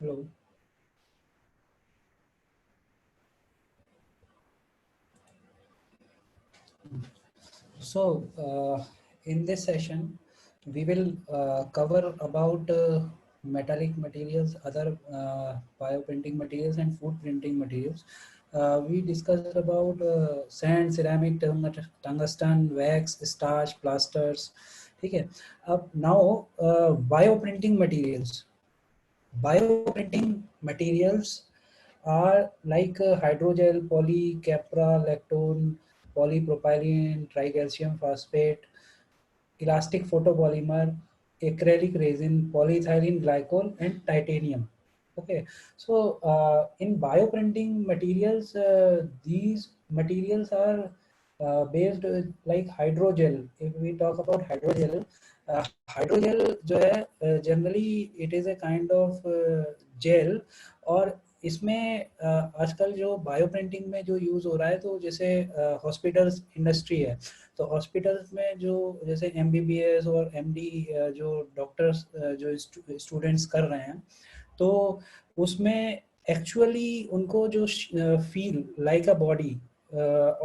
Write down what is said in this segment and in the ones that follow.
Hello. So, in this session, we will cover about metallic materials, other bioprinting materials, and food printing materials. We discussed about sand, ceramic, tungsten, wax, starch, plasters. Okay. Now, bioprinting materials. Bioprinting materials are like hydrogel, polycaprolactone, polypropylene, tricalcium phosphate, elastic photopolymer, acrylic resin, polyethylene glycol, and titanium. Okay, so in bioprinting materials, these materials are based like hydrogel. If we talk about hydrogel, hydrogel जो है generally it is a kind of gel और इसमें आजकल जो bioprinting में जो use हो रहा है तो जैसे हॉस्पिटल्स इंडस्ट्री है तो हॉस्पिटल्स में जो जैसे एमबीबीएस और एमडी जो डॉक्टर्स जो स्टूडेंट्स कर रहे हैं तो उसमें एक्चुअली उनको जो feel like a body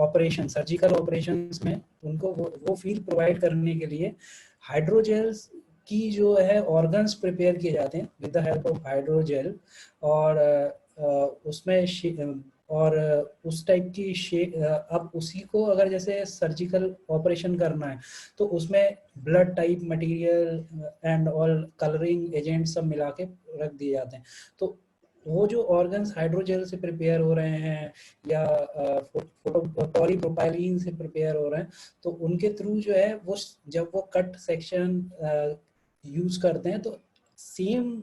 operation surgical operations में उनको वो फील प्रोवाइड करने के लिए हाइड्रोजेल्स की जो है ऑर्गन्स प्रिपेयर किए जाते हैं with the help of hydrogel और उसमें और उस टाइप की अब उसी को अगर जैसे सर्जिकल ऑपरेशन करना है तो उसमें blood type material and all colouring agent सब मिला के रख दिए जाते हैं तो वो जो ऑर्गन्स हाइड्रोजेल से प्रिपेयर हो रहे हैं या पॉलीप्रोपाइलीन से प्रिपेयर हो रहे हैं तो उनके थ्रू जो है वो जब वो कट सेक्शन यूज करते हैं तो सेम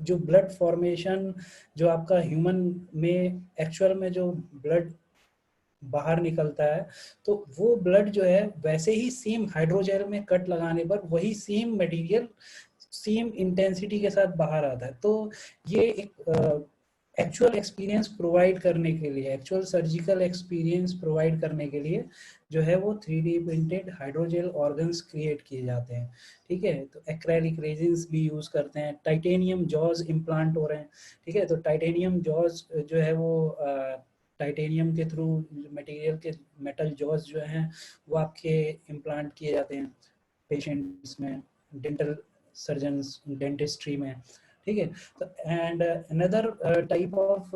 जो ब्लड फॉर्मेशन जो आपका ह्यूमन में एक्चुअल में जो ब्लड बाहर निकलता है तो वो ब्लड जो है वैसे ही सेम हाइड्रोजेल में कट लगाने पर वही सेम मटेरियल सेम इंटेंसिटी के साथ बाहर आता है तो ये एक एक्चुअल एक्सपीरियंस प्रोवाइड करने के लिए एक्चुअल सर्जिकल एक्सपीरियंस प्रोवाइड करने के लिए जो है वो 3D printed hydrogel organs create किए जाते हैं ठीक है तो एक्रेलिक रेजिन्स भी यूज करते हैं टाइटेनियम जॉज इम्प्लांट हो रहे हैं ठीक है तो टाइटेनियम जॉज जो है वो टाइटेनियम के थ्रू मटेरियल के मेटल जॉज जो हैं वो आपके इम्प्लांट किए जाते हैं पेशेंट्स में डेंटल सर्जन्स डेंटिस्ट्री में ठीक है तो and another type of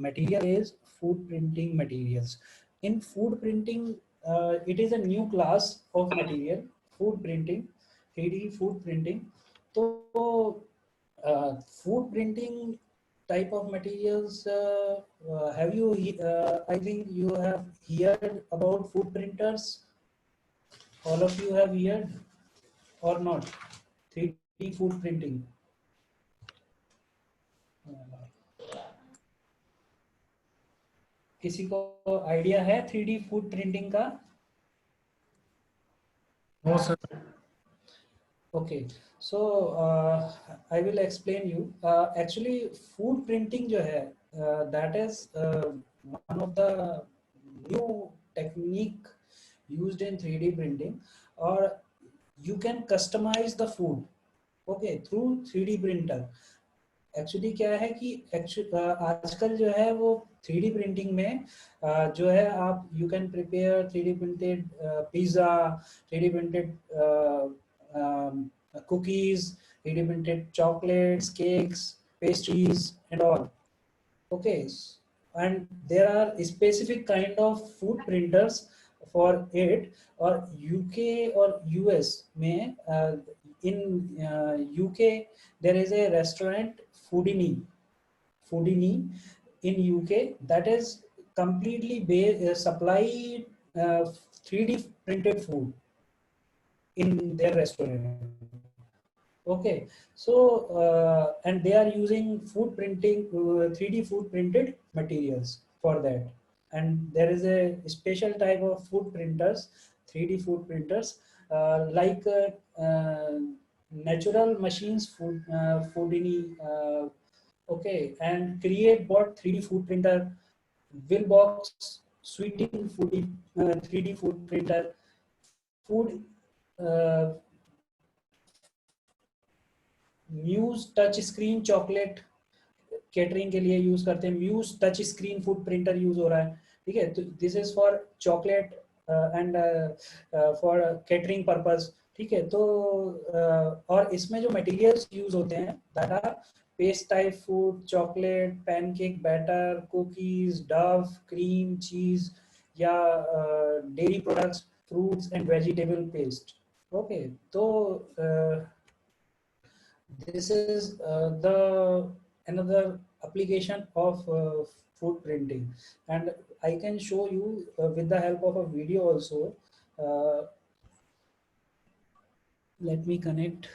material is food printing materials in food printing it is a new class of material food printing 3D food printing तो food printing type of materials have you I think you have heard about food printers all of you have heard or not 3D food printing किसी को idea है 3D food printing का no sir Okay, so I will explain you. Actually, food printing जो है that is one of the new technique used in 3D printing, or you can customize the food, okay, through 3D printer. Actually क्या है कि आजकल जो है वो 3D printing में जो है आप you can prepare 3D printed pizza 3D printed cookies, 3D printed chocolates, cakes, pastries, and all. Okay, and there are specific kind of food printers for it. Or UK or US में in UK there is a restaurant Foodini in UK that is completely supply 3D printed food in their restaurant. Okay, so and they are using food printing 3D food printed materials for that, and there is a special type of food printers 3D food printers like natural machines Foodini okay, and create bot 3D food printer Willbox sweeting 3D food printer food Muse touch screen chocolate catering के लिए use करते हैं, Muse touch screen food printer use हो रहा है, ठीक है। तो this is for chocolate and for catering purpose, ठीक है। तो और इसमें जो मटेरियल्स यूज होते हैं that are paste type food, chocolate, pancake batter, cookies, dough, cream, cheese या dairy products, fruits and vegetable paste. Okay, so this is the another application of food printing, and I can show you with the help of a video also. Uh, Let me connect.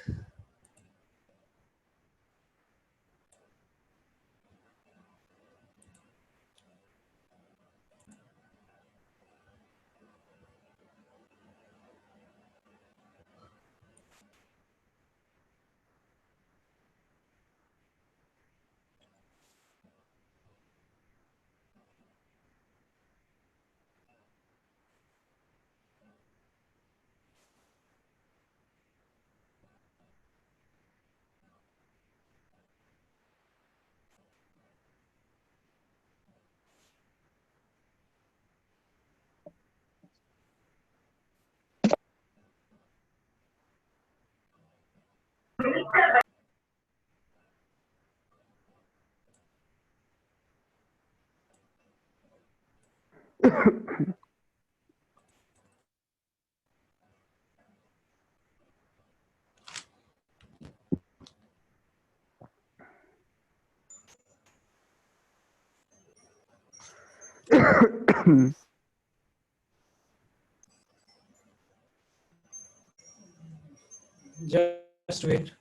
Just wait.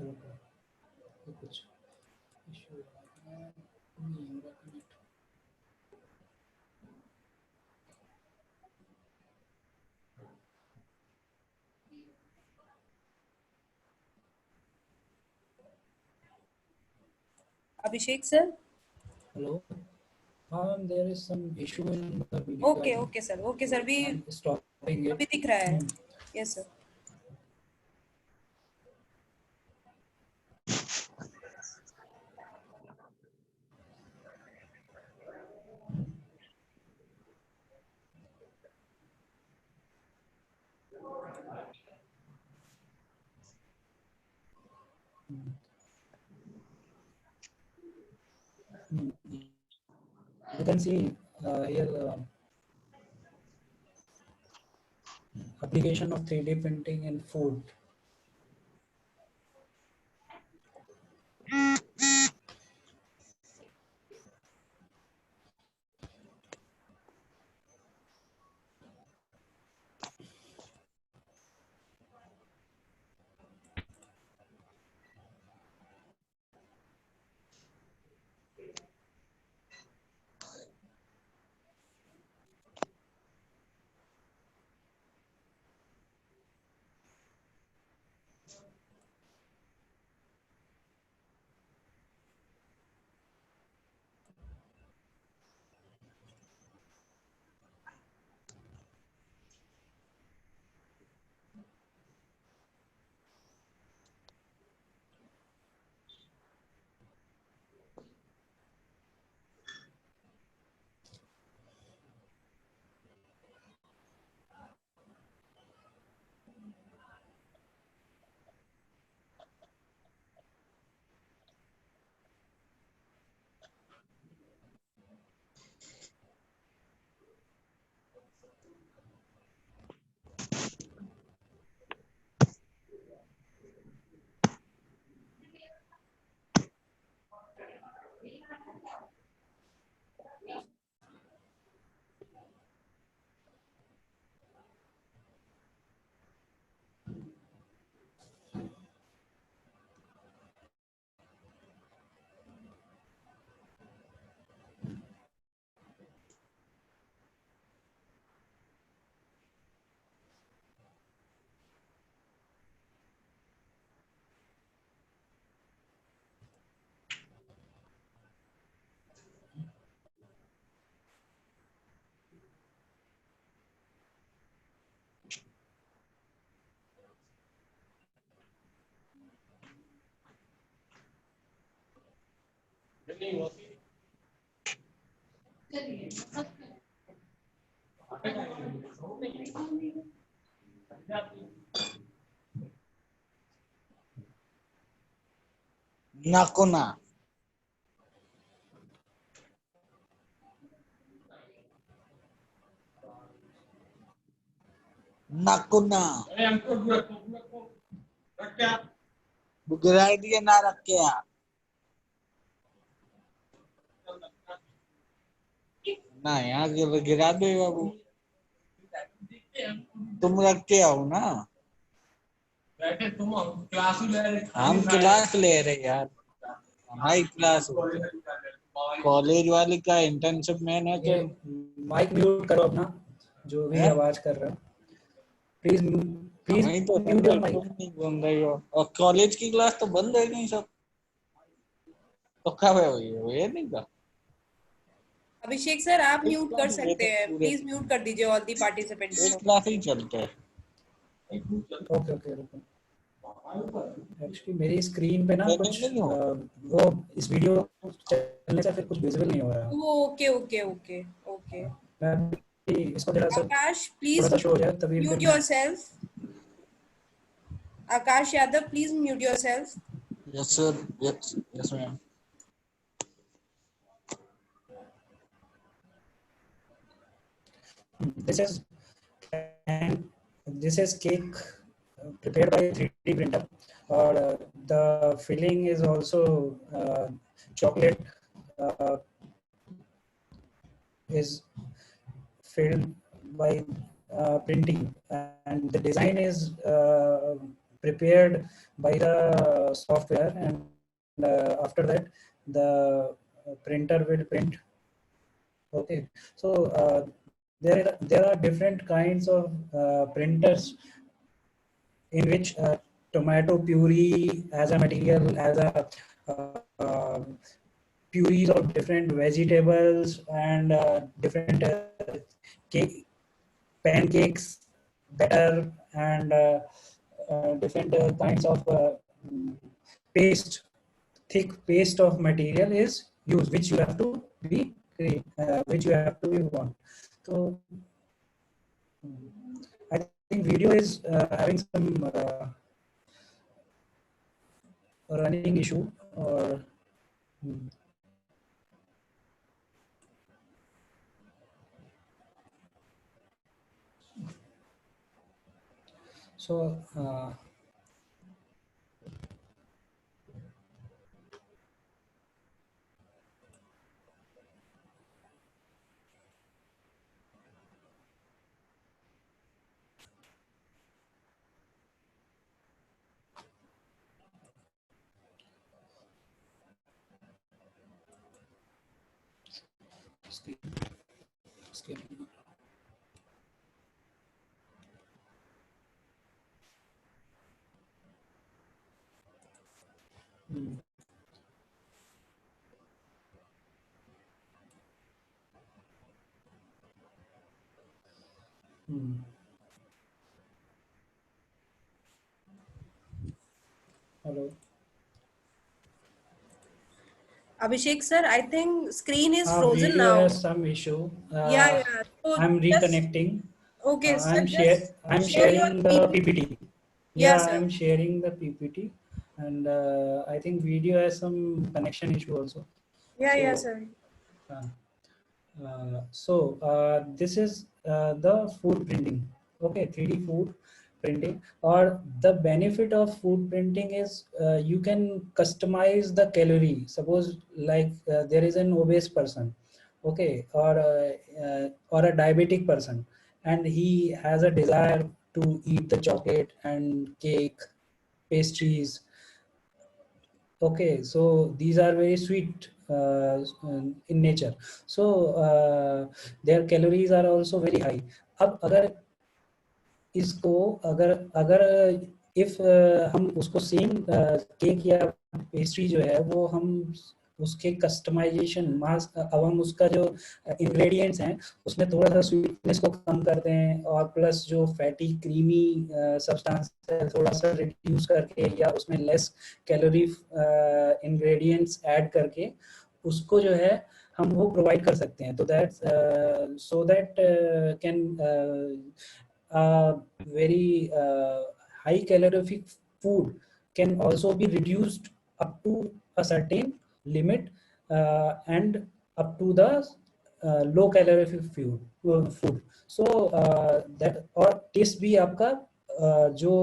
रुको, ये कुछ issue नहीं हो रहा connect. Abhishek sir? Hello. There is some issue in the video. Okay, okay sir. Okay sir. We I'm stopping it. अभी दिख रहा है. Yes sir. You can see here application of 3D printing in food. Nakuna. Nakuna. गिरा दिए ना रखे ना यहाँ गिरा दे बाबू तुम रख के आओ ना बैठे तुम क्लास ले रहे हम क्लास ले रहे यार हमारी क्लास कॉलेज वाले का इंटर्नशिप में है कि माइक म्यूट करो अपना जो भी आवाज कर रहा है प्लीज नहीं तो म्यूट योर माइक नहीं बन रही हो और कॉलेज की क्लास तो बंद है नहीं सब तो कब है ये नहीं का अभिषेक सर आप म्यूट कर सकते हैं. प्लीज म्यूट कर दीजिए ऑल दी पार्टिसिपेंट्स. एक क्लास ही चलते हैं. ओके ओके रुको एक्चुअली मेरी स्क्रीन पे ना कुछ वो इस वीडियो चलने से फिर कुछ विजिबल नहीं हो रहा. Okay okay okay okay. मैं इसको जरा सा आकाश प्लीज शो हो जाए तभी mute yourself. Akash Yadav please mute yourself. Yes sir yes ma'am. This is cake prepared by 3D printer, or the filling is also chocolate is filled by printing, and and the design is prepared by the software, and after that the printer will print. Okay, so there are different kinds of printers in which tomato puree as a material, as a purees of different vegetables and different cake, pancakes, batter, and different kinds of paste, thick paste of material is used, which you have to be which you have to be want. So I think video is having some running issue or so skip. Hmm. Hmm. Hello. Abhishek sir, I think screen is frozen Video now. has some issue. Yeah, yeah. So I'm just reconnecting. okay, sir, just I'm share your sharing the PPT. PPT. Yeah, Yeah, sir. I'm sharing the PPT, and I think video has some connection issue also. Yeah, yeah, So, sir. this is the food printing. Okay, 3D food printing, or the benefit of food printing is you can customize the calorie. Suppose like there is an obese person, okay, or a diabetic person, and he has a desire to eat the chocolate and cake, pastries. Okay, so these are very sweet in nature. So their calories are also very high. अब अगर इसको अगर अगर if हम उसको same cake या pastry जो है वो हम उसके कस्टमाइजेशन मास अब हम उसका जो इंग्रेडिएंट्स हैं उसमें थोड़ा सा स्वीटनेस को कम कर दें और प्लस जो फैटी क्रीमी सब्सटेंस है थोड़ा सा रिड्यूस करके या उसमें लेस कैलोरी इंग्रेडिएंट्स ऐड करके उसको जो है हम वो प्रोवाइड कर सकते हैं तो that so that can very high calorific food can also be reduced up to a certain limit and up to the low calorific food so that और टेस्ट भी आपका जो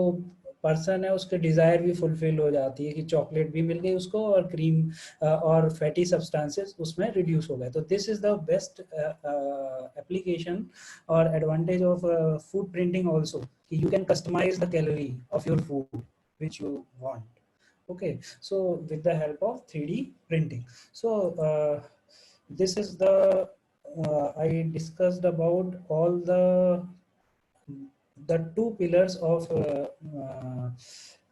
पर्सन है उसके डिजायर भी फुलफिल हो जाती है कि चॉकलेट भी मिल गई उसको और क्रीम और फैटी सब्सटेंसेस उसमें रिड्यूस हो गए तो this is the best application or advantage of food printing also you can customize the calorie of your food which you want okay so with the help of 3D printing so this is the I discussed about all the two pillars of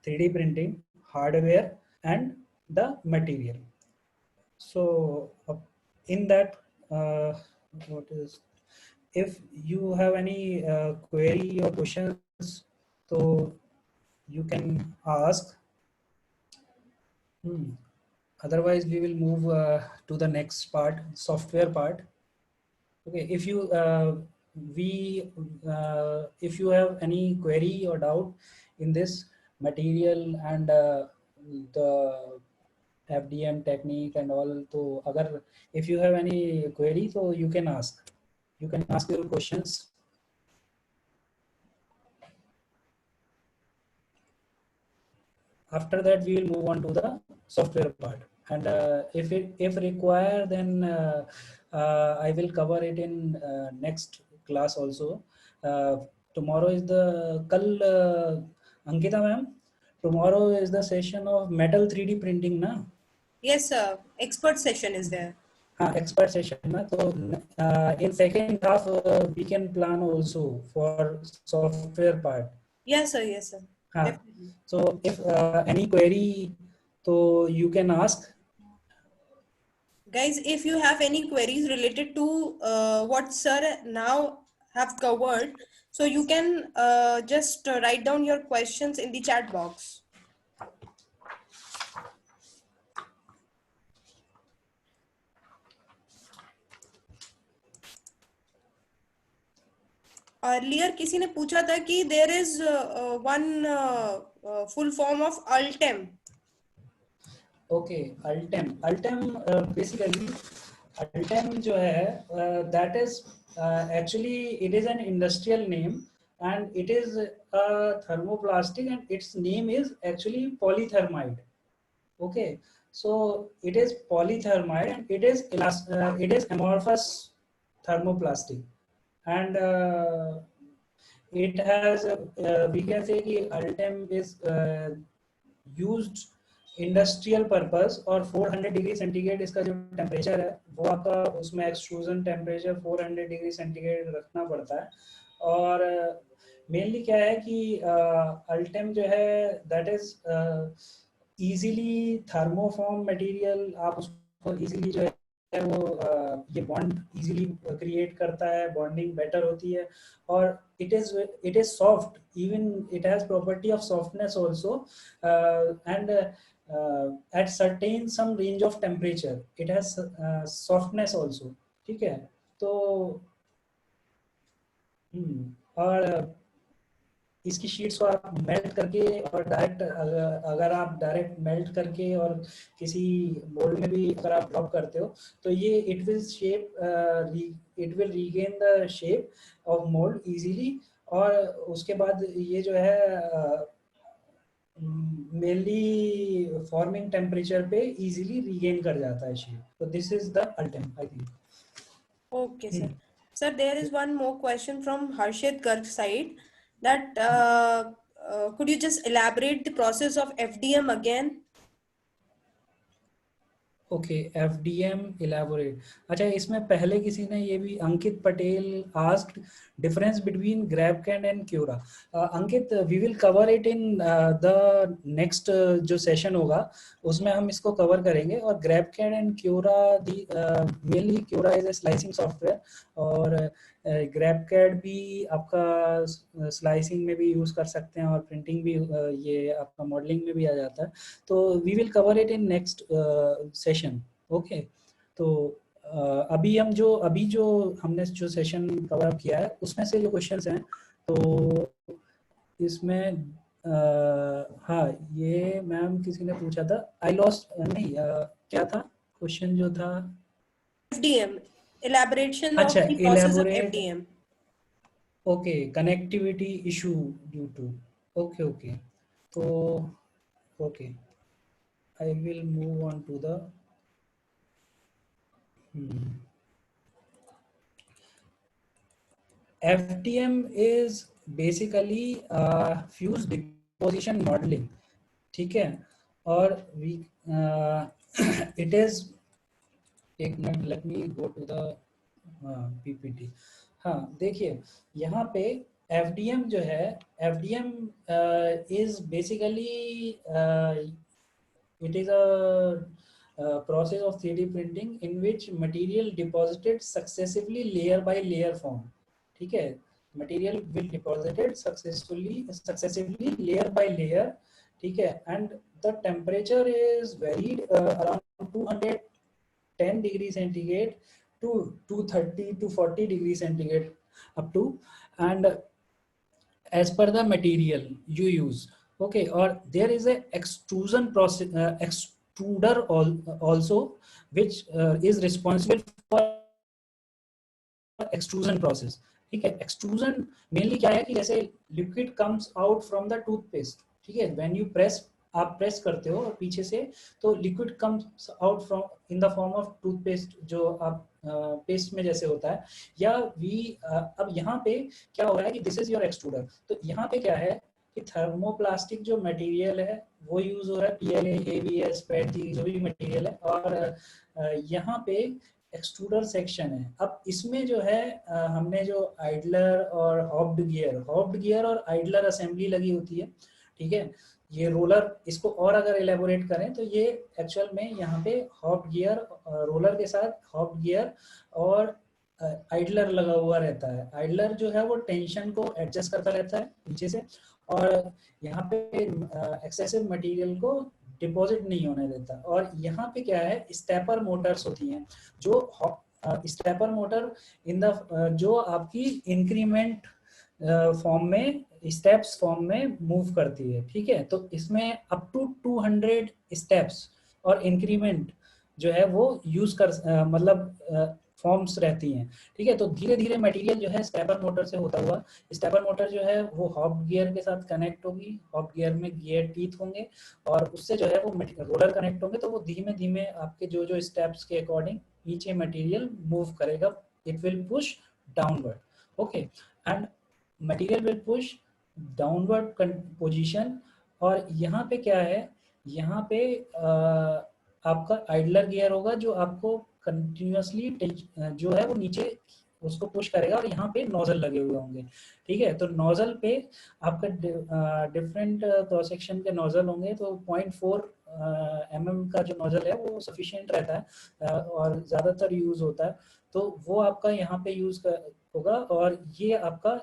3D printing hardware and the material so in that what is if you have any query or questions so you can ask otherwise we will move to the next part software part okay if you have any query or doubt in this material and the FDM technique and all so agar if you have any query so you can ask your questions. After that, we will move on to the software part. And if required, then I will cover it in next class also. tomorrow is the Ankita ma'am, tomorrow is the session of metal 3D printing na. Yes sir, expert session is there. Expert session na, so in second half we can plan also for software part. Yes sir, yes sir. Definitely. So if any query, so you can ask. Guys, if you have any queries related to what sir now have covered, so you can just write down your questions in the chat box. Earlier किसी ने पूछा था कि there is one full form of Ultem. Okay, Ultem basically Ultem जो है that is actually it is an industrial name and it is a thermoplastic and its name is actually polythermide. Okay, so it is polythermide and it is amorphous thermoplastic and it has we can say कि Ultem is used industrial purpose और 400 degree centigrade इसका जो temperature है वो आपका उसमें extrusion temperature 400 degree centigrade रखना पड़ता है और मेनली क्या है कि अल्टेम जो है दैट इज इजीली थर्मोफॉर्म मटेरियल, आप उसको इजीली जो है वो ये बॉन्ड इजीली क्रिएट करता है, बॉन्डिंग बेटर होती है और it is soft, even it has property of softness also and at certain some range of temperature it has softness also. ठीक है, तो और इसकी शीट्स को आप मेल्ट करके और डायरेक्ट अगर आप डायरेक्ट मेल्ट करके और किसी मोल्ड में भी अगर आप ड्रॉप करते हो तो ये it will regain the shape of mould easily और उसके बाद ये जो है मेनली फॉर्मिंग टेम्परेचर पे इजीली रीगेन कर जाता है शेप. तो this is the Ultem I think. Okay sir. Sir, there is one more question from Harshit Garg side that could you just elaborate the process of FDM again? Okay, FDM elaborate. अच्छा, इसमें पहले किसी ने ये भी Ankit Patel asked difference between GrabCAD and Cura. Ankit, we will cover it in the next जो session होगा उसमें हम इसको कवर करेंगे. और ग्रैबकैड एंड क्यूरा mainly Cura is a slicing software और ग्रैबकैड भी आपका स्लाइसिंग में भी यूज़ कर सकते हैं और प्रिंटिंग भी ये आपका मॉडलिंग में भी आ जाता है. तो we will cover it in next session. Okay, तो अभी जो हमने जो सेशन कवर क्या है उसमें से जो क्वेश्चंस हैं तो इसमें हाँ, ये मैम किसी ने पूछा था आई लॉस्ट नहीं क्या था क्वेश्चन जो था FDM elaboration अच्छा, of the process of elaborate. FDM. Okay, connectivity issue due to. Okay, तो okay, I will move on to the FDM is basically fused deposition modeling. ठीक है, और we it is एक minute, let me go to the PPT. हाँ, देखिए यहाँ पे FDM जो है, FDM is basically it is a process of 3D printing in which material deposited successively layer by layer form. ठीक है, material will deposited successively layer by layer. ठीक है, and the temperature is varied around 210 degree centigrade to 230 to 40 degree centigrade up to, and as per the material you use. Okay, or there is a extrusion process, extruder also which is responsible for extrusion process. ठीक है, extrusion mainly क्या है कि जैसे liquid comes out from the toothpaste. ठीक है, when you press, आप press करते हो और पीछे से तो liquid comes out from in the form of toothpaste जो आप पेस्ट में जैसे होता है, या अब यहाँ पे क्या हो रहा है कि दिस इज योर एक्सट्रूडर, तो यहाँ पे क्या है कि थर्मोप्लास्टिक जो मटेरियल है वो यूज हो रहा है, PLA, ABS, PET, जो भी मटेरियल है, और यहाँ पे एक्सट्रूडर सेक्शन है। अब इसमें जो है हमने जो आइडलर और हॉप्ड गियर और आइडलर असेंबली लगी होती है, ठीक है। ये रोलर, इसको और अगर एलेबोरेट करें तो ये एक्चुअल में यहाँ पे हॉप्ड गियर, रोलर के साथ हॉप्ड गियर और आइडलर लगा हुआ रहता है। आइडलर जो है वो टेंशन को एडजस्ट करता रहता है नीचे से, और यहाँ पे एक्सेसिव मटेरियल को डिपॉजिट नहीं होने देता। और यहाँ पे क्या है, स्टेपर मोटर्स होती हैं, जो स्टेपर मोटर इन द जो आपकी इंक्रीमेंट फॉर्म में, स्टेप्स फॉर्म में मूव करती है, ठीक है। तो इसमें अप टू 200 स्टेप्स और इंक्रीमेंट जो है वो यूज कर मतलब फॉर्म्स रहती हैं, ठीक है। तो धीरे धीरे मटेरियल जो है स्टेपर मोटर से होता हुआ, स्टेपर मोटर जो है वो हॉप्ड गियर के साथ कनेक्ट होगी, हॉप्ड गियर में गियर टीथ होंगे, और उससे जो है वो रोलर कनेक्ट होंगे, तो वो धीमे धीमे आपके जो जो स्टेप्स के अकॉर्डिंग नीचे मटेरियल मूव करेगा, it will push downward, okay, and material will push downward position. और यहाँ पे क्या है, यहाँ पे आपका आइडलर गियर होगा जो आपको कंटिन्यूअसली जो है वो नीचे उसको पुश करेगा, और यहाँ पे नोजल लगे हुए होंगे, ठीक है। तो नोजल पे आपका डिफरेंट क्रॉस सेक्शन के नोजल होंगे, तो 0.4 mm का जो नोजल है वो सफिशिएंट रहता है और ज़्यादातर यूज़ होता है, तो वो आपका यहाँ पे यूज़ होगा। और ये आपका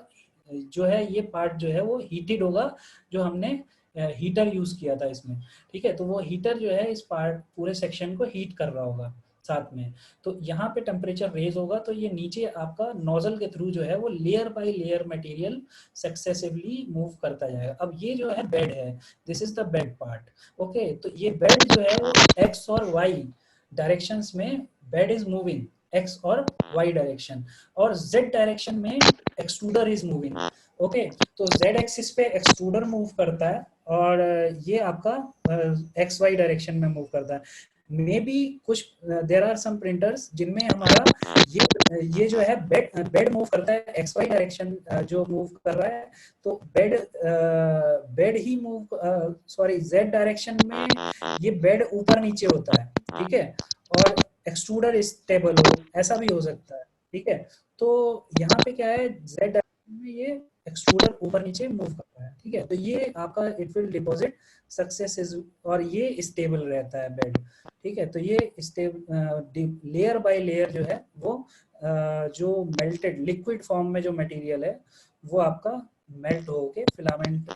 जो है ये पार्ट जो है वो हीटेड होगा, जो हमने हीटर यूज किया था इसमें, ठीक है। तो वो हीटर जो है इस पार्ट पूरे सेक्शन को हीट कर रहा होगा साथ में, तो यहाँ पे टेम्परेचर रेज होगा, तो ये नीचे आपका नोजल के थ्रू जो है वो layer by layer material successively move करता जाएगा। अब ये जो है बेड है, this is the bed part, okay. तो ये बेड जो है वो एक्स और वाई डायरेक्शंस में बेड इज मूविंग, एक्स और वाई डायरेक्शन, और जेड डायरेक्शन में एक्सट्रूडर इज मूविंग, ओके। तो जेड एक्सिस पे एक्सट्रूडर मूव करता है, और ये आपका एक्स वाई डायरेक्शन में मूव करता है। मे बी कुछ देर आर सम प्रिंटर्स जिनमें हमारा ये जो है बेड मूव करता है एक्स वाई डायरेक्शन जो मूव कर रहा है, तो बेड ही मूव सॉरी जेड डायरेक्शन में ये बेड ऊपर नीचे होता है, ठीक है, और एक्सट्रूडर स्टेबल हो, ऐसा भी हो सकता है, ठीक है। तो यहाँ पे क्या है, जेड डायरेक्शन में ये एक्सट्रूडर ऊपर नीचे मूव करता है, ठीक है। तो ये आपका इट विल डिपॉजिट सक्सेस, और ये स्टेबल रहता है बेड, ठीक है। तो ये लेयर बाय लेयर जो है वो जो मेल्टेड लिक्विड फॉर्म में जो मटेरियल है वो आपका मेल्ट होके फिलामेंट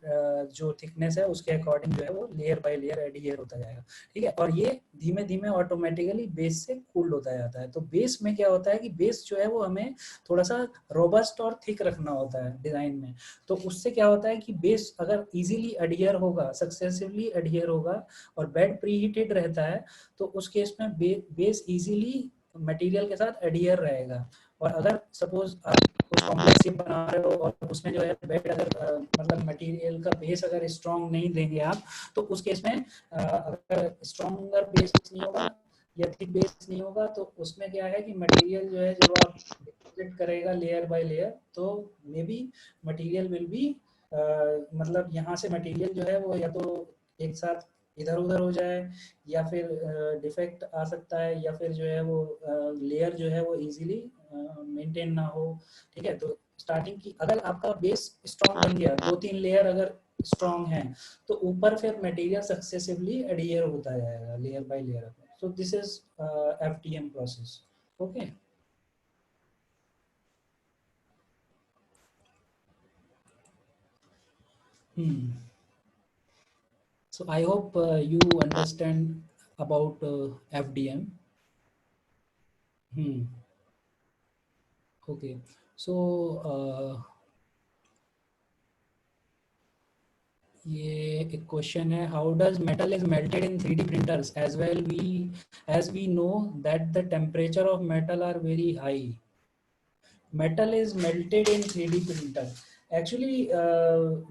जो थिकनेस है उसके अकॉर्डिंग जो है वो लेयर बाय लेयर एडहियर होता जाएगा, ठीक है। और ये धीमे धीमे ऑटोमेटिकली बेस से कूल्ड होता जाता है। तो बेस में क्या होता है कि बेस जो है वो हमें थोड़ा सा रोबस्ट और थिक रखना होता है डिजाइन में, तो उससे क्या होता है कि बेस अगर इजीली एडहियर होगा, सक्सेसिवली एडहियर होगा, और बेड प्री हीटेड रहता है, तो उस केस में बेस इजीली मटेरियल के साथ एडहियर रहेगा। और अगर सपोज आप कुछ कॉम्प्लेक्स शेप बना रहे हो और उसमें जो है बेड अगर मतलब मटेरियल का बेस अगर स्ट्रॉन्ग नहीं देंगे आप, तो उस केस में अगर स्ट्रॉन्गर बेस नहीं होगा या थिक बेस नहीं होगा, तो उसमें क्या है कि मटेरियल जो है जब आप डिपॉजिट करेगा लेयर बाय लेयर, तो may be material will be मतलब यहाँ से मटेरियल जो है वो या तो एक साथ इधर उधर हो जाए, या फिर डिफेक्ट आ सकता है, या फिर जो है वो लेयर जो है वो इजीली मेंटेन ना हो, ठीक है। तो स्टार्टिंग की अगर आपका बेस स्ट्रॉन्ग बन गया, 2-3 लेयर अगर स्ट्रॉन्ग है, तो ऊपर फिर मटेरियल सक्सेसिवली एडहियर होता जाएगा layer by layer. So this is FDM process, okay. So I hope you understand about FDM. Okay. So ये एक क्वेश्चन है, how does metal is melted in 3D printers as well as we know that the temperature of metal are very high. Metal is melted in 3D printer. Actually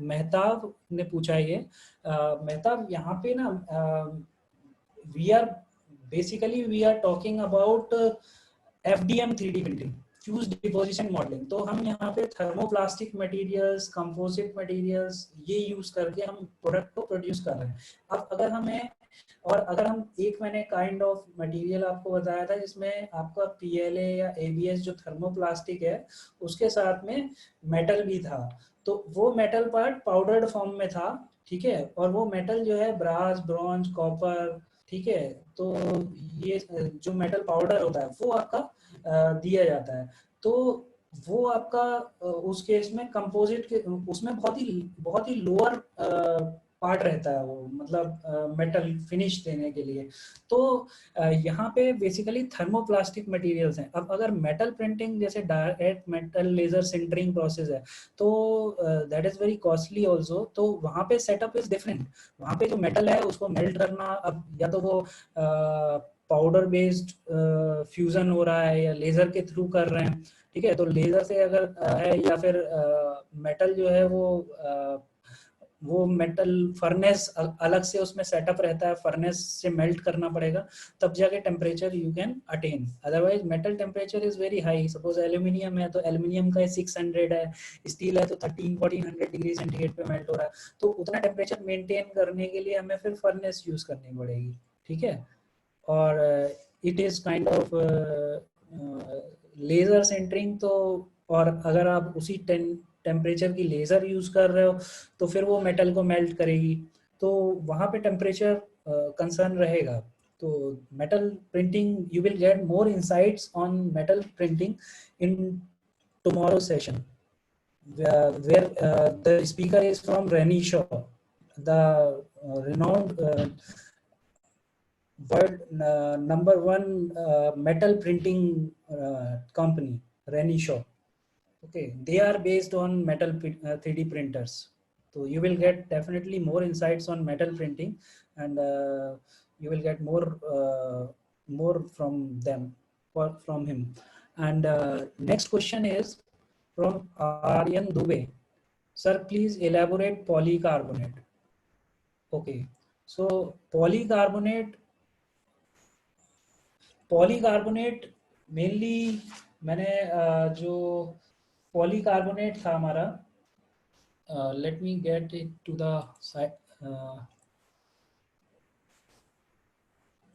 Mehtab ने पूछा ये, मेहताब यहाँ पे ना we are talking about FDM 3D printing, fuse deposition modelling. तो हम यहाँ पे थर्मोप्लास्टिक मटेरियल्स, कंपोजिट मटेरियल्स ये यूज करके हम प्रोडक्ट को प्रोड्यूस कर रहे हैं। अब अगर हमें, और अगर हम एक, मैंने काइंड ऑफ मटेरियल आपको बताया था जिसमें आपका PLA या ABS जो थर्मोप्लास्टिक है उसके साथ में मेटल भी था, तो वो मेटल पार्ट पाउडर्ड फॉर्म में था, ठीक है, और वो मेटल जो है ब्रास, ब्रॉन्ज, कॉपर, ठीक है, तो ये जो मेटल पाउडर होता है वो आपका दिया जाता है। तो वो आपका उस केस में कंपोजिट के उसमें बहुत ही लोअर पार्ट रहता है वो, मतलब मेटल फिनिश देने के लिए। तो यहाँ पे बेसिकली थर्मोप्लास्टिक मटेरियल्स हैं। अब अगर मेटल प्रिंटिंग जैसे direct metal laser sintering process है तो that is very costly also, तो वहाँ पे सेटअप इज डिफरेंट। वहाँ पे जो मेटल है उसको मेल्ट करना, अब या तो वो पाउडर बेस्ड फ्यूजन हो रहा है या लेजर के थ्रू कर रहे हैं, ठीक है, तो लेजर से अगर है, या फिर मेटल जो है वो मेटल फर्नेस अलग से उसमें सेटअप रहता है, फर्नेस से मेल्ट करना पड़ेगा तब जाके temperature you can attain. Otherwise metal temperature is very high. Suppose aluminium है तो एल्यूमिनियम का 600 है, स्टील है तो 1300-1400 डिग्री सेंटीग्रेड पे मेल्ट हो रहा है, तो उतना टेम्परेचर मेंटेन करने के लिए हमें फिर फर्नेस यूज करनी पड़ेगी, ठीक है। और it is kind of laser sintering. तो और अगर आप उसी टेम्परेचर की लेजर यूज कर रहे हो तो फिर वो मेटल को मेल्ट करेगी, तो वहाँ पे टेम्परेचर कंसर्न रहेगा। तो metal printing, you will get more insights on metal printing in tomorrow session, where the speaker is from Rennie Shaw, the renowned world number one metal printing company, Rennie Shaw. Okay, they are based on metal 3D printers. So you will get definitely more insights on metal printing, and you will get more from them, from him. And next question is from Aryan Dubey. Sir, please elaborate polycarbonate. Okay, so polycarbonate mainly मैंने जो polycarbonate था हमारा, let me get it to the side,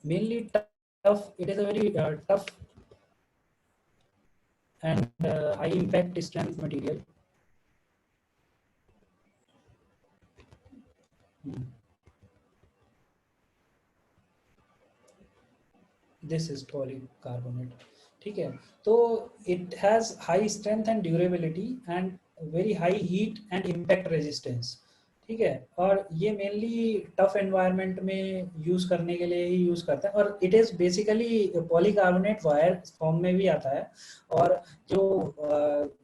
mainly tough, it is a very tough and high impact strength material. This is polycarbonate, ठीक है। तो it has high strength and durability and very high heat and impact resistance, ठीक है, और ये mainly tough environment में use करने के लिए ही यूज करते हैं, और it is basically polycarbonate wire form में भी आता है, और जो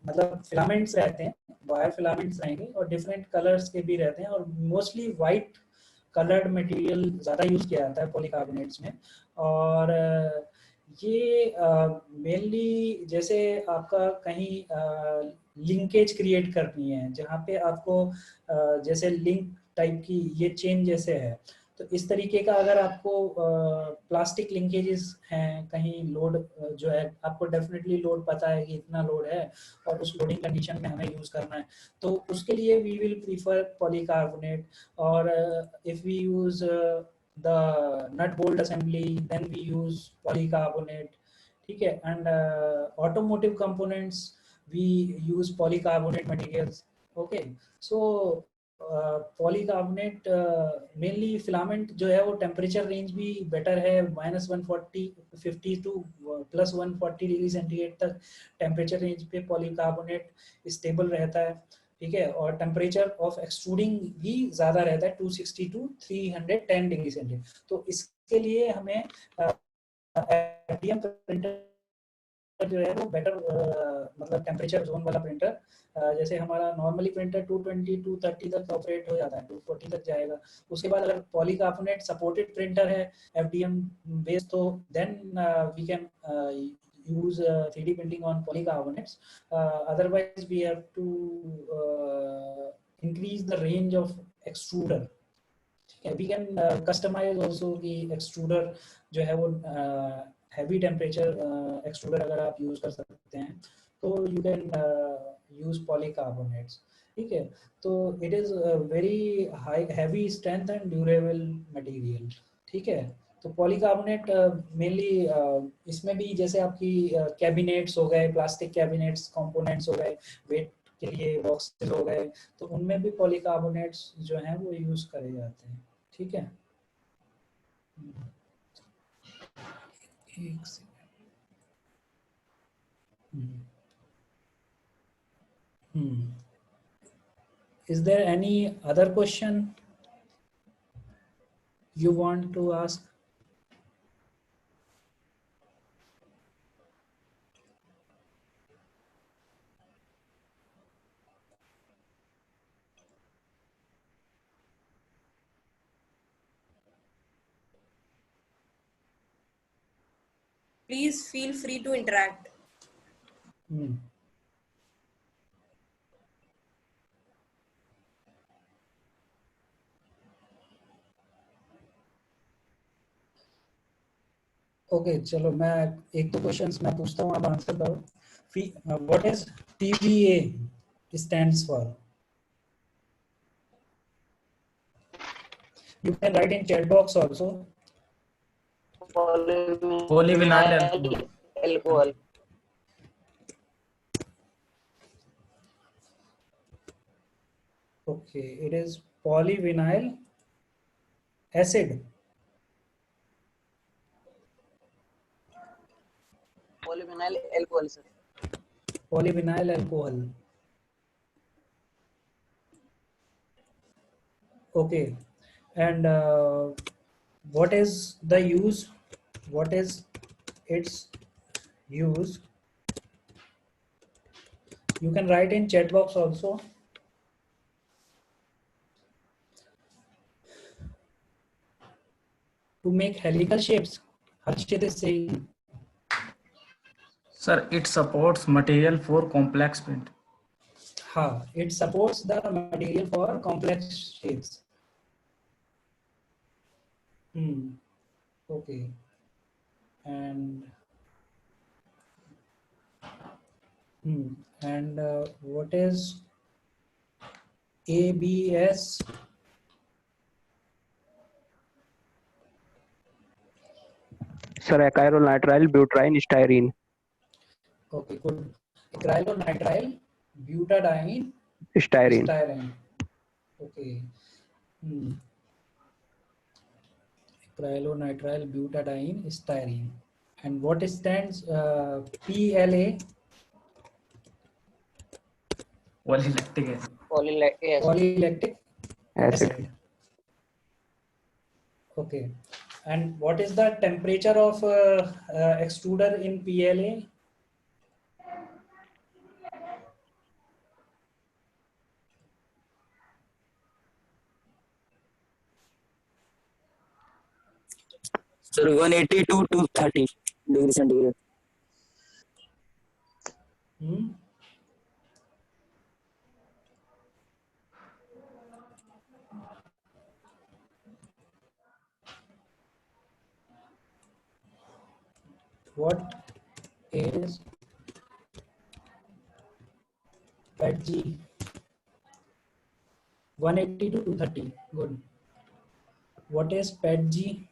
मतलब फिलामेंट्स रहते हैं, वायर फिलामेंट्स रहेंगे और डिफरेंट कलर्स के भी रहते हैं, और मोस्टली वाइट कलर्ड मटेरियल ज़्यादा यूज किया जाता है पॉलीकार्बोनेट्स में। और ये मेनली जैसे आपका कहीं लिंकेज क्रिएट करनी है, जहाँ पे आपको जैसे लिंक टाइप की ये चेन जैसे है, तो इस तरीके का अगर आपको प्लास्टिक लिंकेजेस हैं, कहीं लोड जो है आपको डेफिनेटली लोड पता है कि इतना लोड है और उस लोडिंग कंडीशन में हमें यूज करना है, तो उसके लिए वी विल प्रीफर पॉलीकार्बोनेट। और if we use the nut bolt assembly, then we use polycarbonate, ठीक है। and automotive components we use polycarbonate materials, okay। so polycarbonate mainly filament जो है वो टेम्परेचर रेंज भी बेटर है, -140 टू +140 डिग्री सेंटीग्रेड तक temperature range पे polycarbonate stable रहता है, ठीक है, और टेम्परेचर ऑफ एक्सट्रूडिंग भी ज़्यादा रहता है 260 टू 310 डिग्री सेंटीग्रेड। तो इसके लिए हमें FDM प्रिंटर जो है वो बेटर मतलब टेम्परेचर जोन वाला प्रिंटर, जैसे हमारा नॉर्मली प्रिंटर 220 230 तक ऑपरेट हो जाता है, 240 तक जाएगा। उसके बाद अगर पॉलीकार्बोनेट सपोर्टेड प्रिंटर है FDM बेस्ड, तो then we can use 3D printing on polycarbonates. Otherwise we have to increase the range of extruder. We can customize also the extruder जो है वो हैवी टेम्परेचर एक्सट्रूडर अगर आप use कर सकते हैं तो यू कैन यूज पॉलीकार्बोनेट्स, ठीक है। तो it is very high heavy strength and durable material, ठीक है। तो पॉलीकार्बोनेट मेनली इसमें भी जैसे आपकी कैबिनेट्स हो गए, प्लास्टिक कैबिनेट्स कंपोनेंट्स हो गए, वेट के लिए बॉक्सेस हो गए, तो उनमें भी पॉलीकार्बोनेट्स जो हैं वो यूज करे जाते हैं, ठीक है। एक second. Is there any other question you want to ask? Please feel free to interact. Hmm. Okay चलो मैं एक दो क्वेश्चंस मैं पूछता हूँ, आप आंसर करो। What is PVA stands for? You can write in chat box also. Polyvinyl alcohol. Okay, it is polyvinyl acid. Polyvinyl alcohol, sir. Polyvinyl alcohol. Okay, and what is the use? What is its use? You can write in chat box also. To make helical shapes. Harshit is saying. Sir, it supports material for complex print. It supports the material for complex shapes. Okay. And what is ABS? Sir, acrylonitrile butadiene styrene. Okay, good. Acrylonitrile butadiene Styrene. Okay. Acrylonitrile butadiene styrene. And what stands PLA? Polylactic acid. Polylactic Acid. acid. Okay. And what is the temperature of extruder in PLA? Sir, 180 to 230 degrees centigrade. What is PETG? 180 to 230. Good. What is PETG?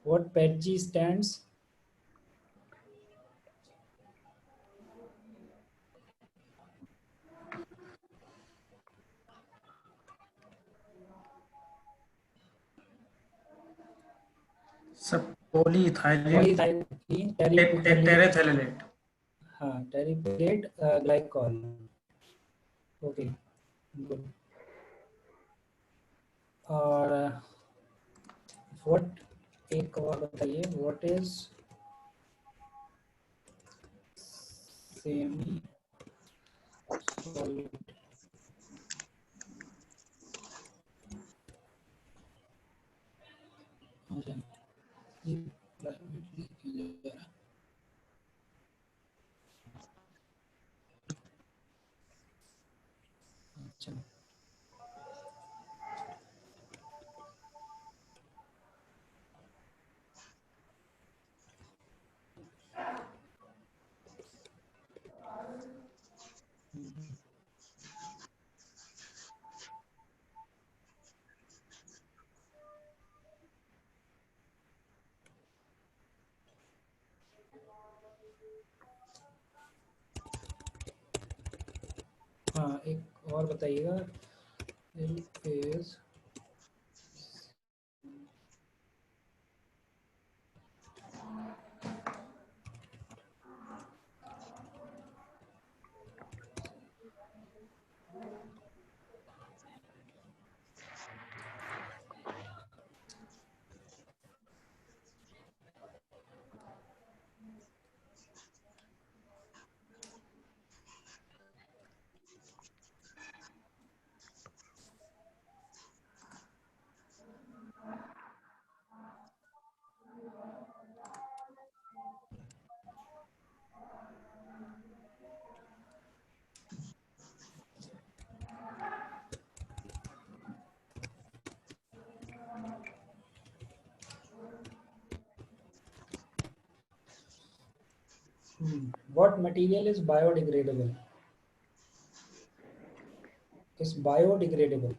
What PETG stands? Sir, polyethylene terephthalate. Terephthalate glycol. Okay, good. और what एक और बताइए, what is semi solid? चलो। हाँ, एक और बताइएगा। What material is biodegradable? Is biodegradable.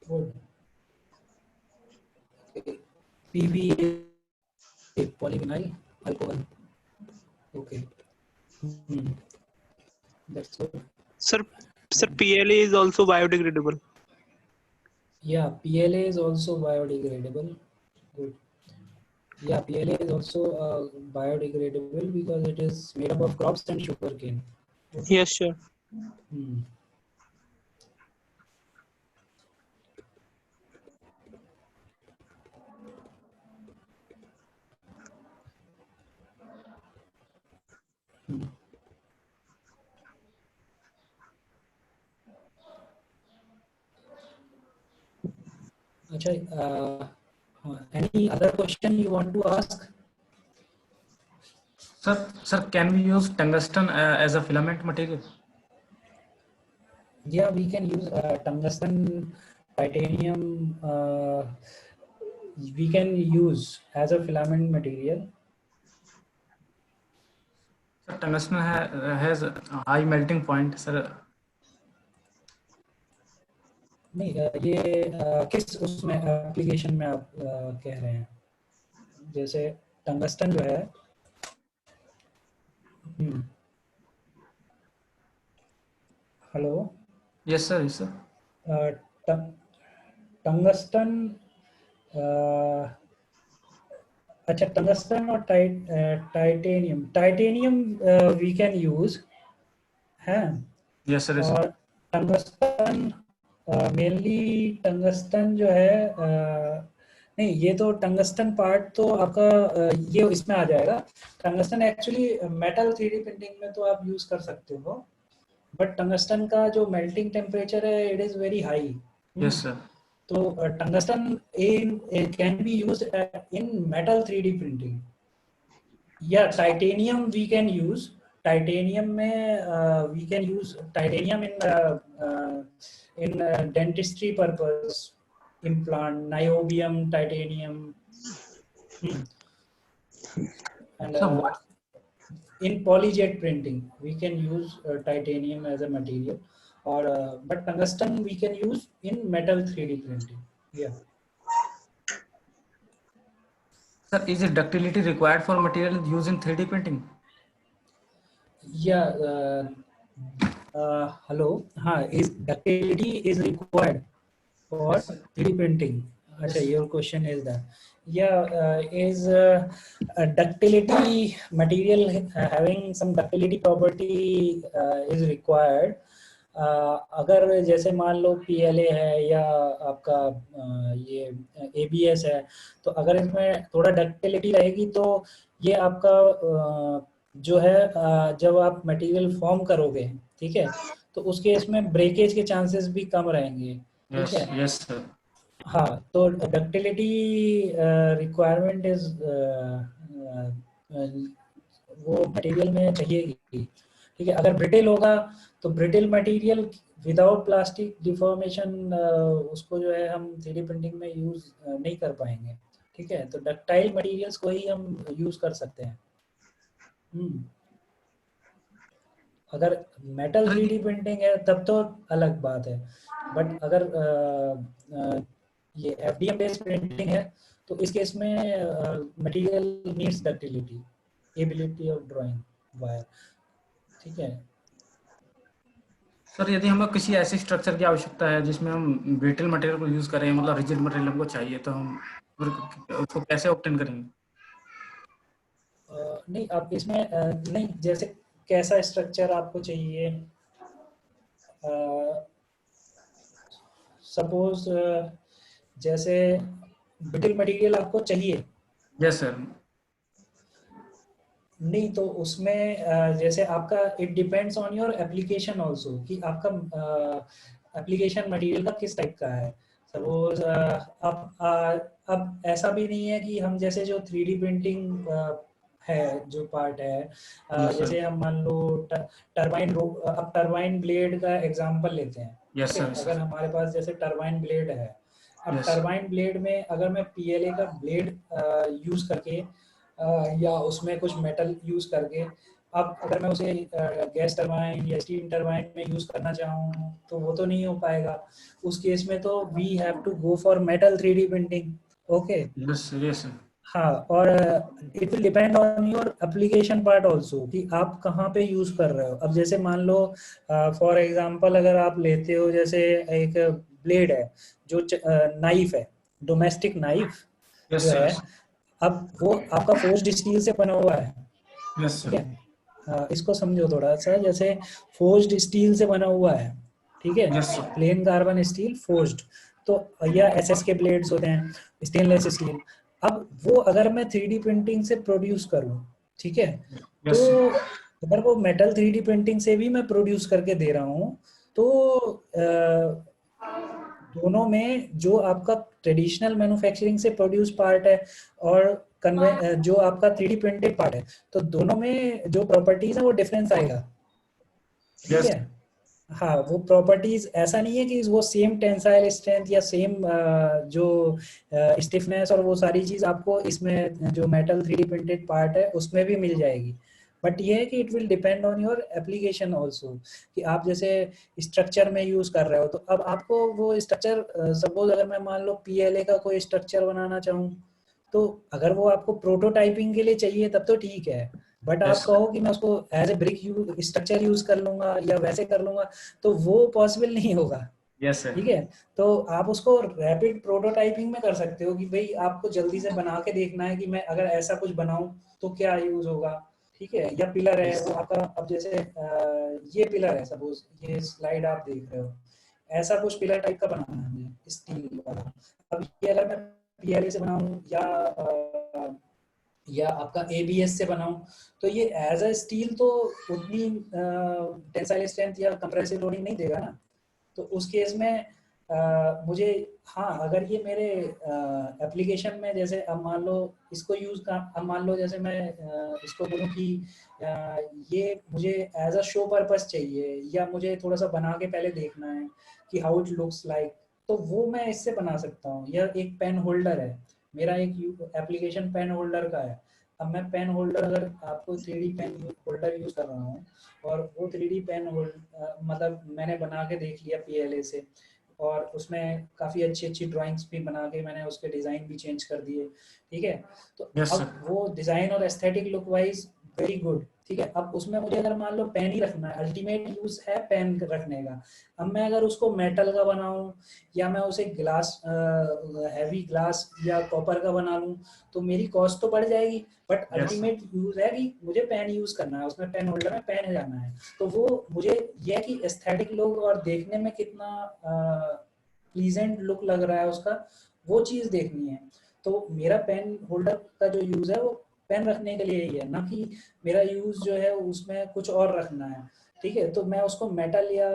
Good. PV polyvinyl alcohol. Okay. That's good. Sir, PLA is also biodegradable. Yeah, PLA is also biodegradable. Good. Yeah, PLA is also biodegradable because it is made up of crops and sugarcane. Yes, sure. Achha, any other question you want to ask? Sir, can we use tungsten as a filament material? Yeah, we can use tungsten, titanium. We can use as a filament material. Sir, tungsten has a high melting point, sir. नहीं, ये किस उसमें application में आप कह रहे हैं? जैसे टंगस्टन जो है, hello. Yes, sir. Yes, sir. Tungsten, अच्छा, टंगस्टन और टाइटेनियम वी कैन यूज है। Yes, sir. Yes, sir. और टंगस्टन मेनली टंगस्टन जो है नहीं, ये तो टंगस्टन पार्ट तो आपका ये इसमें आ जाएगा। Tungsten actually metal 3D printing में तो आप यूज कर सकते हो, बट टंगस्टन का जो मेल्टिंग टेम्परेचर है it is very high. Yes, sir. तो tungsten can be used in metal 3D printing. या titanium we can use, titanium में we can use titanium in dentistry purpose, implant, niobium, titanium, and in polyjet printing we can use titanium as a material, or but tungsten we can use in metal 3D printing. Yeah. Sir, is it ductility required for material used in 3D printing? Yeah. Hello. Is ductility is required for 3D printing? Achha, your question is that. Yeah, is ductility material having some ductility property is required. अगर जैसे मान लो PLA है या आपका ये ABS है, तो अगर इसमें थोड़ा डक्टिलिटी रहेगी तो ये आपका जो है जब आप मटेरियल फॉर्म करोगे, ठीक है, तो उसके इसमें ब्रेकेज के चांसेस भी कम रहेंगे, ठीक यस है। Yes sir. हाँ, तो डक्टिलिटी रिक्वायरमेंट इज वो मटेरियल में चाहिए ही, ठीक है। अगर ब्रिटेल होगा तो Britell material without plastic deformation उसको जो है हम 3D प्रिंटिंग में यूज नहीं कर पाएंगे, ठीक है। तो डक्टाइल मटेरियल्स को ही हम यूज कर सकते हैं। अगर मेटल 3D प्रिंटिंग है तब तो अलग बात है, बट अगर ये FDM बेस्ड प्रिंटिंग है तो इस केस में material needs ductility, ability of drawing wire, ठीक है। सर यदि हमें किसी ऐसे स्ट्रक्चर की आवश्यकता है जिसमें हम ब्रिटल मटेरियल को यूज करें, मतलब रिजिड मटेरियल हमको चाहिए, तो हम उसको कैसे ऑब्टेन करेंगे? नहीं, आप इसमें नहीं, जैसे कैसा स्ट्रक्चर आपको चाहिए, सपोज जैसे ब्रिटल मटेरियल आपको चाहिए। Yes sir. नहीं, तो उसमें जैसे आपका it depends on your application also, कि आपका एप्लीकेशन मटेरियल का किस टाइप का है। सपोज अब ऐसा भी नहीं है कि हम जैसे जो 3D प्रिंटिंग है जो पार्ट है, जैसे हम मान लो अब टरबाइन ब्लेड का एग्जांपल लेते हैं। Yes sir. अगर हमारे पास जैसे टरबाइन ब्लेड है, अब टरबाइन ब्लेड में अगर मैं PLA का ब्लेड यूज करके या उसमें कुछ मेटल यूज करके, अब अगर मैं उसे गैस टरबाइन या स्टीम टरबाइन में यूज करना चाहूँ तो वो तो नहीं हो पाएगा। उस केस में तो we have to go for metal 3D printing. Okay, yes yes. हाँ, और it will depend on your application part also कि आप कहाँ पे यूज कर रहे हो। अब जैसे मान लो फॉर एग्जांपल अगर आप लेते हो जैसे एक ब्लेड है जो नाइफ है, डोमेस्टिक नाइफ जो है, अब वो आपका फोर्स्ड स्टील से बना हुआ है, ठीक है। इसको समझो थोड़ा सा, जैसे फोर्स्ड स्टील से बना हुआ है, ठीक है, प्लेन कार्बन स्टील फोर्स्ड, तो या SS के ब्लेड्स होते हैं, स्टेनलेस स्टील। अब वो अगर मैं 3D प्रिंटिंग से प्रोड्यूस करूं, ठीक है, तो अगर वो मेटल 3D प्रिंटिंग से भी मैं प्रोड्यूस करके दे रहा हूं तो दोनों में जो आपका ट्रेडिशनल मैन्युफैक्चरिंग से प्रोड्यूस पार्ट है और जो आपका 3D प्रिंटेड पार्ट है, तो दोनों में जो प्रॉपर्टीज है वो डिफरेंस आएगा, ठीक है। हाँ, वो प्रॉपर्टीज ऐसा नहीं है कि वो सेम टेंसाइल स्ट्रेंथ या सेम जो स्टिफनेस और वो सारी चीज आपको इसमें जो मेटल 3D प्रिंटेड पार्ट है उसमें भी मिल जाएगी, बट ये है कि it will depend on your application also, कि आप जैसे स्ट्रक्चर में यूज कर रहे हो तो अब आपको वो स्ट्रक्चर, सपोज अगर मैं मान लो PLA का कोई स्ट्रक्चर बनाना चाहूँ, तो अगर वो आपको प्रोटोटाइपिंग के लिए चाहिए तब तो ठीक है, बट आप कहो कि मैं उसको as a brick structure use कर लूंगा या वैसे कर लूंगा तो वो पॉसिबल नहीं होगा। ठीक है, तो आप उसको रैपिड प्रोटोटाइपिंग में कर सकते हो कि भाई आपको जल्दी से बना के देखना है कि मैं अगर ऐसा कुछ बनाऊं तो क्या यूज होगा, ठीक है। या पिलर है वो आपका, अब जैसे ये पिलर है, सपोज ये स्लाइड आप देख रहे हो, ऐसा कुछ पिलर टाइप का बनाना है हमें स्टील वाला। अब ये अगर मैं PLA से बनाऊं या आपका ABS से बनाऊं तो ये एज अ स्टील तो उतनी टेंसाइल स्ट्रेंथ या कंप्रेसिव लोडिंग नहीं देगा ना। तो उस केस में मुझे, हाँ, अगर ये मेरे एप्लीकेशन में, जैसे अब मान लो इसको यूज का, अब मान लो जैसे मैं इसको बोलूँ कि ये मुझे एज अ शो पर्पस चाहिए या मुझे थोड़ा सा बना के पहले देखना है कि हाउ इट लुक्स लाइक, तो वो मैं इससे बना सकता हूँ। या एक पेन होल्डर है मेरा, एक एप्लीकेशन पेन होल्डर का है। अब मैं पेन होल्डर, अगर आपको 3D पेन होल्डर यूज कर रहा हूँ और वो 3D पेन होल्डर मतलब मैंने बना के देख लिया PLA से, और उसमें काफ़ी अच्छी अच्छी ड्राइंग्स भी बना के मैंने उसके डिज़ाइन भी चेंज कर दिए, ठीक है। तो अब वो डिज़ाइन और aesthetic look wise very good, ठीक है। अब उसमें मुझे अगर मान लो पेन ही रखना है, अल्टीमेट यूज है पेन रखने का। अब मैं अगर उसको मेटल का बनाऊं या मैं उसे ग्लास, हैवी ग्लास या कॉपर का बना लूं तो मेरी कॉस्ट तो बढ़ जाएगी, बट अल्टीमेट यूज है कि मुझे पेन यूज करना है, उसमें पेन होल्डर में पेन जाना है। तो वो मुझे यह कि एस्थेटिक लुक और देखने में कितना प्लीजेंट लुक लग रहा है उसका, वो चीज़ देखनी है। तो मेरा पेन होल्डर का जो यूज है वो पेन रखने के लिए ही है, ना कि मेरा यूज जो है उसमें कुछ और रखना है। ठीक है, तो मैं उसको मेटल या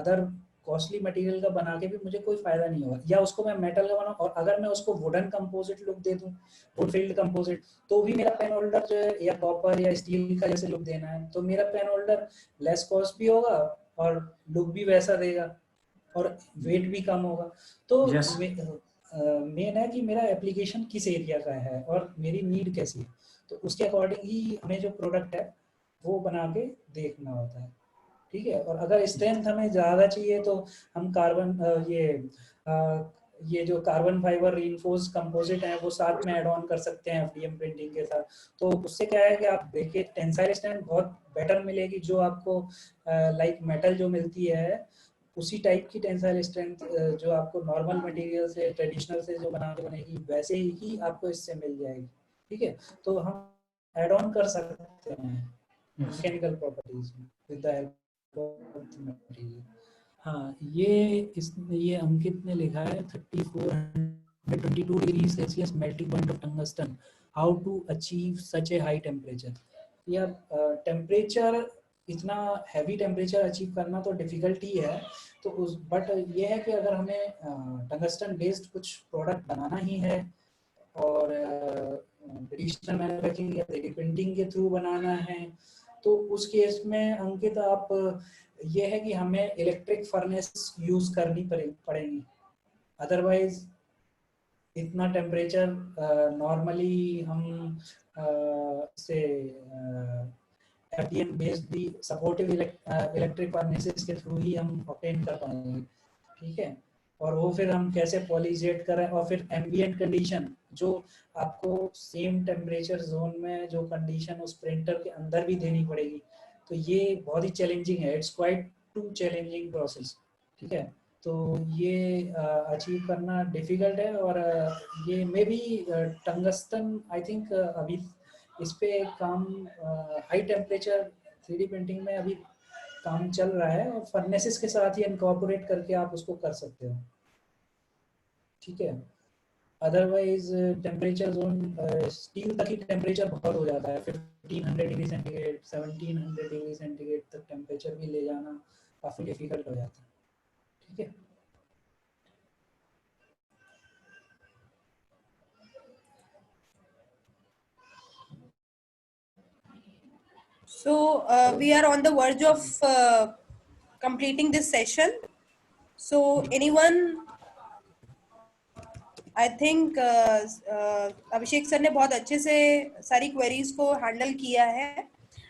अदर कॉस्टली मटेरियल का बना के भी मुझे कोई फायदा नहीं होगा, या उसको मैं मेटल का बनाऊं और अगर मैं उसको वुडन कंपोजिट लुक दे दूं, वुड फील्ड कंपोजिट, तो भी मेरा पेन होल्डर जो है या कॉपर या स्टील का जैसे लुक देना है, तो मेरा पेन होल्डर लेस कॉस्ट भी होगा और लुक भी वैसा देगा और वेट भी कम होगा। तो Yes. मेन है कि मेरा एप्लीकेशन किस एरिया का है और मेरी नीड कैसी है, तो उसके अकॉर्डिंग ही हमें जो प्रोडक्ट है वो बना के देखना होता है। ठीक है, और अगर स्ट्रेंथ हमें ज़्यादा चाहिए तो हम कार्बन ये जो कार्बन फाइबर रीइंफोर्स कंपोजिट है वो साथ में ऐड ऑन कर सकते हैं एफडीएम प्रिंटिंग के साथ। तो उससे क्या है कि आप देखिए टेंसाइल स्ट्रेंथ बहुत बेटर मिलेगी, जो आपको लाइक मेटल जो मिलती है उसी टाइप की टेंसाइल स्ट्रेंथ जो आपको नॉर्मल मटेरियल से ट्रेडिशनल से जो बना के बनेगी वैसे ही आपको इससे मिल जाएगी। ठीक है, तो हम ऐड ऑन कर सकते हैं मैकेनिकल प्रॉपर्टीज में with the help of material. हाँ, ये अंकित ने लिखा है 3422 degree Celsius melting point of tungsten, how to achieve such a high temperature. या टेम्परेचर इतना हैवी टेम्परेचर अचीव करना तो डिफिकल्ट ही है, तो उस बट ये है कि अगर हमें टंगस्टन बेस्ड कुछ प्रोडक्ट बनाना ही है और ट्रेडिशनल मैन्युफैक्चरिंग या 3D प्रिंटिंग के थ्रू बनाना है, तो उस केस में अंकित आप ये है कि हमें इलेक्ट्रिक फर्नेस यूज करनी पड़ेगी, अदरवाइज इतना टेम्परेचर नॉर्मली हम से एफडीएम बेस्ड भी सपोर्टिव इलेक्ट्रिक फर्नेसेस के थ्रू ही हम ऑब्टेन कर पाएंगे। ठीक है, और वो फिर हम कैसे पॉलीजेट करें और फिर एम्बिएंट कंडीशन जो आपको सेम टेम्परेचर जोन में जो कंडीशन उस प्रिंटर के अंदर भी देनी पड़ेगी, तो ये बहुत ही चैलेंजिंग है, it's quite too challenging process. ठीक है, तो ये अचीव करना डिफिकल्ट है और ये may be tungsten I think अभी इस पे काम हाई टेम्परेचर 3D प्रिंटिंग में अभी काम चल रहा है और फर्नेसेस के साथ ही इनकॉर्पोरेट करके आप उसको कर सकते हो। ठीक है, अदरवाइज टेम्परेचर जोन स्टील तक ही टेम्परेचर बहुत हो जाता है, 1500 डिग्री सेंटीग्रेड 1700 डिग्री सेंटीग्रेड तक टेम्परेचर भी ले जाना काफ़ी डिफिकल्ट हो जाता है। ठीक है, So we are on the verge of completing this session. So anyone, I think Abhishek sir ने बहुत अच्छे से सारी क्वेरीज को हैंडल किया है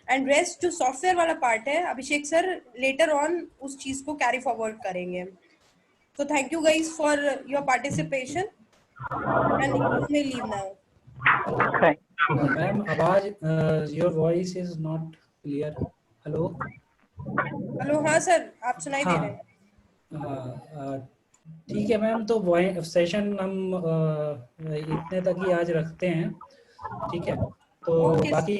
एंड रेस्ट जो सॉफ्टवेयर वाला पार्ट है अभिषेक सर लेटर ऑन उस चीज को कैरी फॉरवर्ड करेंगे। So thank you guys for your participation and you may leave now. Ma'am आवाज your voice is not clear. Hello hello, हाँ सर आप सुनाई दे रहे हैं। हाँ, ठीक है मैम, तो सेशन हम इतने तक ही आज रखते हैं। ठीक है, तो बाकी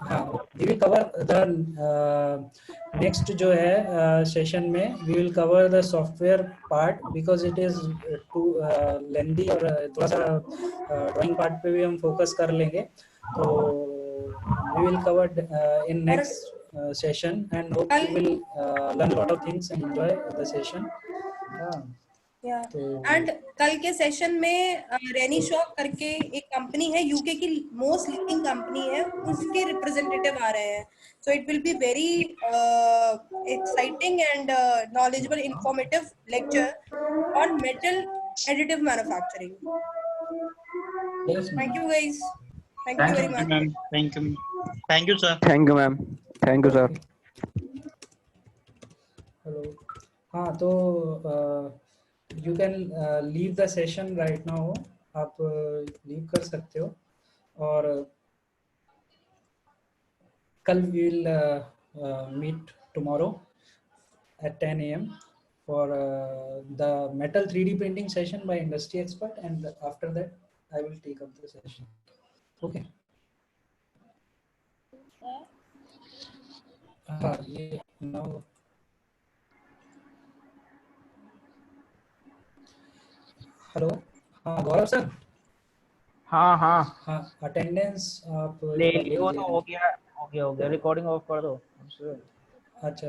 हाँ we will cover the next जो है सेशन में we will cover the software part because it is too lengthy और थोड़ा सा ड्राइंग पार्ट पे भी हम फोकस कर लेंगे, तो we will cover in next session and hope you will learn a lot of things and enjoy the session. And कल के सेशन में रेनी शॉप करके एक कंपनी है, यूके की मोस्ट लीडिंग कंपनी है, उसके रिप्रेजेंटेटिव आ रहे हैं। So it will be very exciting and knowledgeable informative lecture on metal additive manufacturing. Thank you guys, thank you very much. Thank you sir. Thank you ma'am, thank you sir. Hello, हाँ तो you can leave the session right now, आप leave कर सकते हो और कल we will meet tomorrow at 10 a.m. for the metal 3D printing session by industry expert, and after that I will take up the session. Okay. ये now hello, हाँ गौरव sir. हाँ हाँ हाँ अटेंडेंस आप ले कर लियो, तो लीजिए। हो गया रिकॉर्डिंग ऑफ कर दो। अच्छा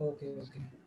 ओके ओके।